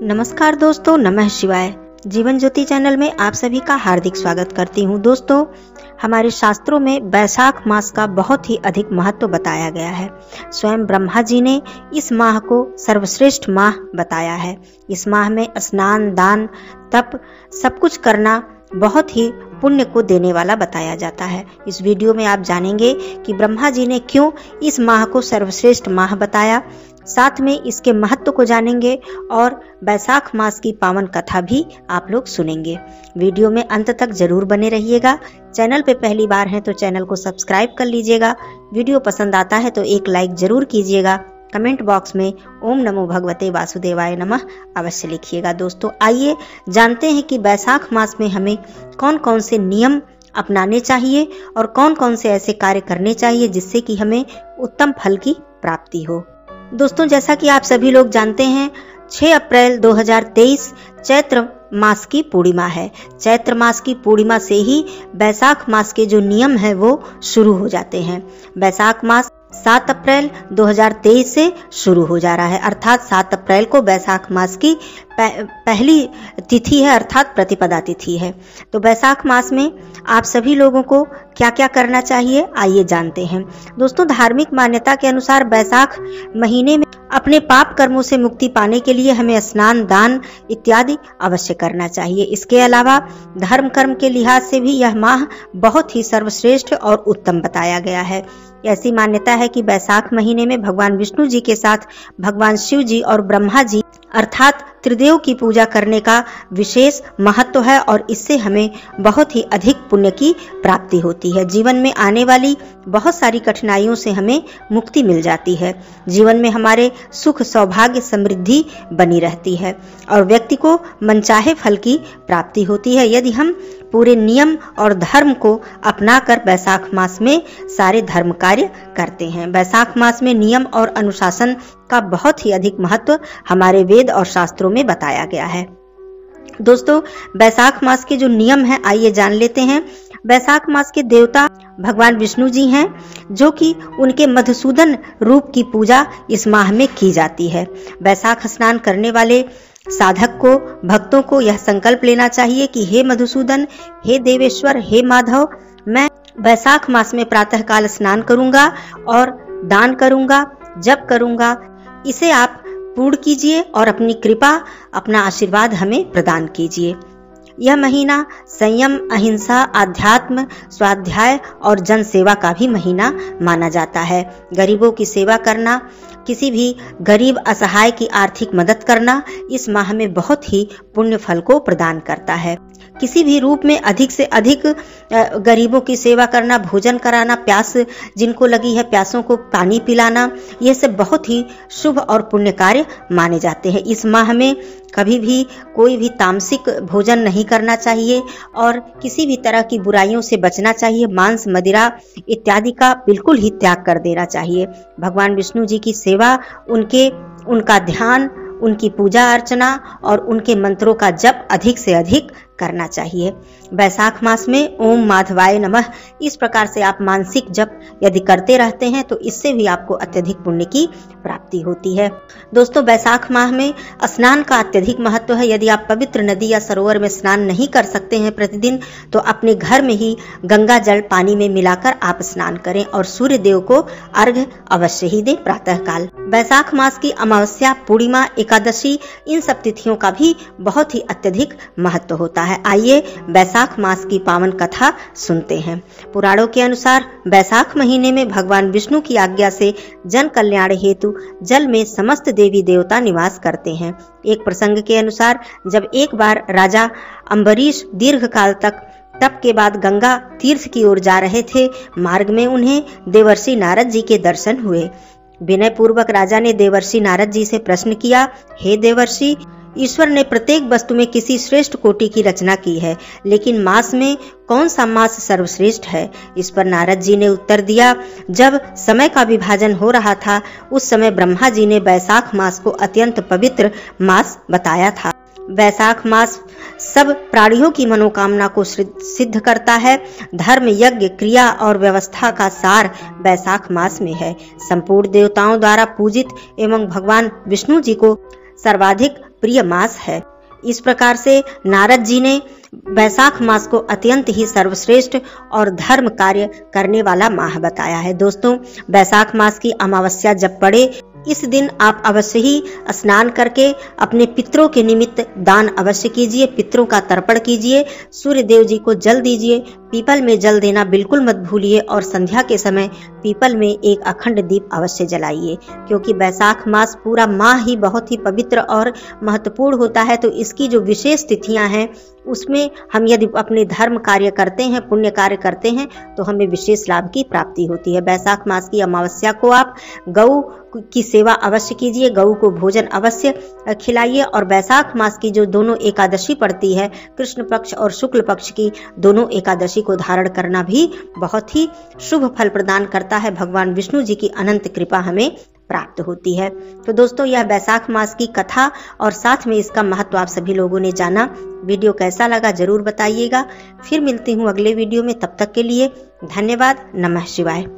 नमस्कार दोस्तों, नमः शिवाय। जीवन ज्योति चैनल में आप सभी का हार्दिक स्वागत करती हूँ। दोस्तों, हमारे शास्त्रों में बैसाख मास का बहुत ही अधिक महत्व बताया गया है। स्वयं ब्रह्मा जी ने इस माह को सर्वश्रेष्ठ माह बताया है। इस माह में स्नान, दान, तप सब कुछ करना बहुत ही पुण्य को देने वाला बताया जाता है। इस वीडियो में आप जानेंगे कि ब्रह्मा जी ने क्यों इस माह को सर्वश्रेष्ठ माह बताया, साथ में इसके महत्व को जानेंगे और बैसाख मास की पावन कथा भी आप लोग सुनेंगे। वीडियो में अंत तक जरूर बने रहिएगा। चैनल पे पहली बार हैं तो चैनल को सब्सक्राइब कर लीजिएगा। वीडियो पसंद आता है तो एक लाइक जरूर कीजिएगा। कमेंट बॉक्स में ओम नमो भगवते वासुदेवाय नमः अवश्य लिखिएगा। दोस्तों, आइए जानते हैं कि बैसाख मास में हमें कौन कौन से नियम अपनाने चाहिए और कौन कौन से ऐसे कार्य करने चाहिए जिससे कि हमें उत्तम फल की प्राप्ति हो। दोस्तों, जैसा कि आप सभी लोग जानते हैं, 6 अप्रैल 2023 चैत्र मास की पूर्णिमा है। चैत्र मास की पूर्णिमा से ही बैसाख मास के जो नियम है वो शुरू हो जाते हैं। बैसाख मास 7 अप्रैल 2023 से शुरू हो जा रहा है, अर्थात 7 अप्रैल को बैसाख मास की पहली तिथि है, अर्थात प्रतिपदा तिथि है। तो बैसाख मास में आप सभी लोगों को क्या क्या करना चाहिए, आइए जानते हैं। दोस्तों, धार्मिक मान्यता के अनुसार बैसाख महीने में अपने पाप कर्मों से मुक्ति पाने के लिए हमें स्नान, दान इत्यादि अवश्य करना चाहिए। इसके अलावा धर्म कर्म के लिहाज से भी यह माह बहुत ही सर्वश्रेष्ठ और उत्तम बताया गया है। ऐसी मान्यता है कि बैसाख महीने में भगवान विष्णु जी के साथ भगवान शिव जी और ब्रह्मा जी अर्थात त्रिदेव की पूजा करने का विशेष महत्व है और इससे हमें बहुत ही अधिक पुण्य की प्राप्ति होती है। जीवन में आने वाली बहुत सारी कठिनाइयों से हमें मुक्ति मिल जाती है। जीवन में हमारे सुख, सौभाग्य, समृद्धि बनी रहती है और व्यक्ति को मनचाहे फल की प्राप्ति होती है यदि हम पूरे नियम और धर्म को अपनाकर बैसाख मास में सारे धर्म कार्य करते हैं। बैसाख मास में नियम और अनुशासन का बहुत ही अधिक महत्व हमारे वेद और शास्त्रों में बताया गया है। दोस्तों, बैसाख मास के जो नियम हैं आइए जान लेते हैं। बैसाख मास के देवता भगवान विष्णु जी हैं, जो कि उनके मधुसूदन रूप की पूजा इस माह में की जाती है। बैसाख स्नान करने वाले साधक को, भक्तों को यह संकल्प लेना चाहिए कि हे मधुसूदन, हे देवेश्वर, हे माधव, मैं बैसाख मास में प्रातःकाल स्नान करूंगा और दान करूंगा, जप करूंगा। इसे आप पूर्ण कीजिए और अपनी कृपा, अपना आशीर्वाद हमें प्रदान कीजिए। यह महीना संयम, अहिंसा, आध्यात्म, स्वाध्याय और जन सेवा का भी महीना माना जाता है। गरीबों की सेवा करना, किसी भी गरीब असहाय की आर्थिक मदद करना इस माह में बहुत ही पुण्य फल को प्रदान करता है। किसी भी रूप में अधिक से अधिक गरीबों की सेवा करना, भोजन कराना, प्यास जिनको लगी है प्यासों को पानी पिलाना, यह सब बहुत ही शुभ और पुण्य कार्य माने जाते हैं। इस माह में कभी भी कोई भी तामसिक भोजन नहीं करना चाहिए और किसी भी तरह की बुराइयों से बचना चाहिए। मांस, मदिरा इत्यादि का बिल्कुल ही त्याग कर देना चाहिए। भगवान विष्णु जी की सेवा, उनका ध्यान, उनकी पूजा अर्चना और उनके मंत्रों का जप अधिक से अधिक करना चाहिए। बैसाख मास में ओम माधवाय नमः इस प्रकार से आप मानसिक जप यदि करते रहते हैं तो इससे भी आपको अत्यधिक पुण्य की प्राप्ति होती है। दोस्तों, बैसाख माह में स्नान का अत्यधिक महत्व है। यदि आप पवित्र नदी या सरोवर में स्नान नहीं कर सकते हैं प्रतिदिन, तो अपने घर में ही गंगा जल पानी में मिलाकर आप स्नान करें और सूर्य देव को अर्घ्य अवश्य ही दें प्रातःकाल। बैसाख मास की अमावस्या, पूर्णिमा, एकादशी इन सब तिथियों का भी बहुत ही अत्यधिक महत्व होता है। आइए बैसाख मास की पावन कथा सुनते हैं। पुराणों के अनुसार बैसाख महीने में भगवान विष्णु की आज्ञा से जन कल्याण हेतु जल में समस्त देवी देवता निवास करते हैं। एक प्रसंग के अनुसार जब एक बार राजा अम्बरीश दीर्घ काल तक तप के बाद गंगा तीर्थ की ओर जा रहे थे, मार्ग में उन्हें देवर्षि नारद जी के दर्शन हुए। विनय पूर्वक राजा ने देवर्षि नारद जी से प्रश्न किया, हे देवर्षि, ईश्वर ने प्रत्येक वस्तु में किसी श्रेष्ठ कोटि की रचना की है, लेकिन मास में कौन सा मास सर्वश्रेष्ठ है? इस पर नारद जी ने उत्तर दिया, जब समय का विभाजन हो रहा था उस समय ब्रह्मा जी ने बैसाख मास को अत्यंत पवित्र मास बताया था। बैसाख मास सब प्राणियों की मनोकामना को सिद्ध करता है। धर्म, यज्ञ, क्रिया और व्यवस्था का सार बैसाख मास में है। संपूर्ण देवताओं द्वारा पूजित एवं भगवान विष्णु जी को सर्वाधिक प्रिय मास है। इस प्रकार से नारद जी ने वैशाख मास को अत्यंत ही सर्वश्रेष्ठ और धर्म कार्य करने वाला माह बताया है। दोस्तों, वैशाख मास की अमावस्या जब पड़े इस दिन आप अवश्य ही स्नान करके अपने पितरों के निमित्त दान अवश्य कीजिए, पितरों का तर्पण कीजिए, सूर्य देव जी को जल दीजिए, पीपल में जल देना बिल्कुल मत भूलिए और संध्या के समय पीपल में एक अखंड दीप अवश्य जलाइए, क्योंकि वैशाख मास पूरा माह ही बहुत ही पवित्र और महत्वपूर्ण होता है। तो इसकी जो विशेष तिथियां हैं उसमें हम यदि अपने धर्म कार्य करते हैं, पुण्य कार्य करते हैं, तो हमें विशेष लाभ की प्राप्ति होती है। वैशाख मास की अमावस्या को आप गौ की सेवा अवश्य कीजिए, गौ को भोजन अवश्य खिलाइए और वैशाख मास की जो दोनों एकादशी पड़ती है, कृष्ण पक्ष और शुक्ल पक्ष की दोनों एकादशी को धारण करना भी बहुत ही शुभ फल प्रदान करता है। भगवान विष्णु जी की अनंत कृपा हमें प्राप्त होती है। तो दोस्तों, यह वैशाख मास की कथा और साथ में इसका महत्व आप सभी लोगों ने जाना। वीडियो कैसा लगा जरूर बताइएगा। फिर मिलती हूँ अगले वीडियो में, तब तक के लिए धन्यवाद। नमः शिवाय।